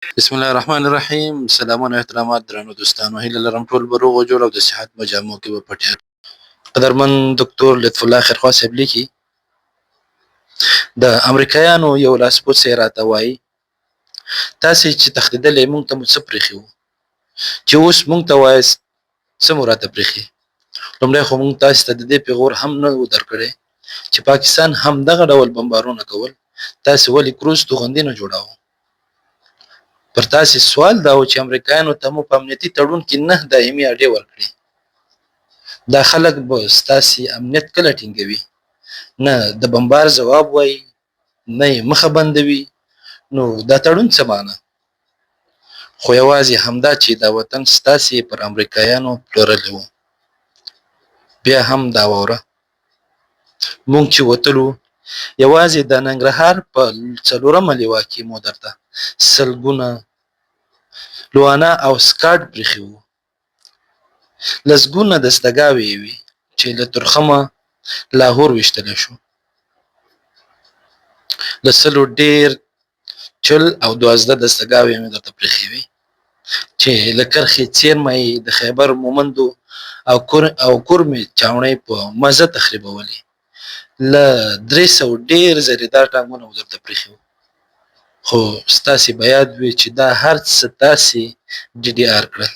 بسم الله الرحمن الرحیم. سلامونه احترامات درنو دوستانو، هیله لرم ټول به روغ او جوړ او د صحت مجامو کې به پټیږي. قدرمن دکتور لطف الله خیرخوا صاحب لیکي د امریکایانو یو لاسپوڅ راته وایي تاسې چې تښتېدلې موږ ته مو څه پرېښي وو چې اوس موږ ته وایاست څه مو راته پرېښي. لومړی خو موږ تاسې ته د دې پیغور هم نه و درکړی چې پاکستان همدغه ډول بمبارونه کول، تاسې ولې کروز توغندي نه جوړاوه. پر تاسې سوال دا و چې امریکایانو ته مو په امنیتي تړون کې 9 دایمي اډې ورکړي. دا خلک به ستاسې امنیت کله ټینګوي؟ نه د بمبار ځواب وایي، نه یې مخه بندوي. نو دا تړون څه معنا؟ خو یوازې همدا چې دا وطن ستاسې پر امریکایانو پلورلی و. بیا هم دا واوره، مونږ چې وتلو یوازې د ننګرهار په 4مه لواء کې مو درته سلګونه لوانه او سکاډ پرېښي وو. لسګونه دستګاوې یې وې چې له تورخمه لاهور ویشتلی شو. له سلو ډېر چل او 12 دستګاوې مې درته پرېښې وې چې له کرښې څیرمه یې د خیبر مومندو او کورمې چاوڼۍ په مزه تخریبولې. له 300 ډېر زریدار ټانکونه مو درته پرېښي وو. خو ستاسې به یاد وي چې دا هر څه تاسې ډي ډي آر کړل.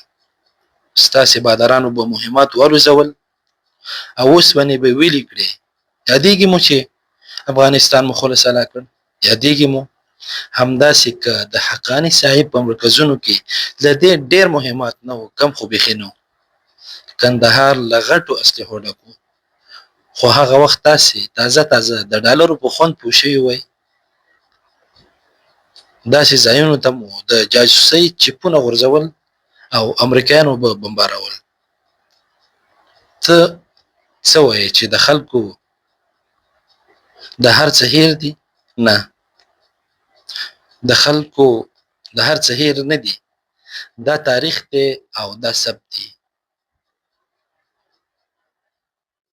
ستاسې بادرانو به مهمات والوځول او اوسپنې به ویلې کړې. یادېږي مو چې افغانستان مو خلص الا کړ؟ یادېږي مو؟ همداسې که د حقاني صاحب په مرکزونو کې له دې ډېر مهمات نه وو، کم خو بیخي نه وو. کندهار له غټو اسلحو ډک و. خو هغه وخت تاسې تازه د ډالرو په خوند پوه شوي وئ. داسې ځایونو ته مو د جاسوسۍ چپونه غورځول او امریکایانو به بمبارول. ته څه وایې چې د خلکو د هر څه هیر دي؟ نه، د خلکو د هر څه هیر نه دي. دا تاریخ دی او دا ثبت دي.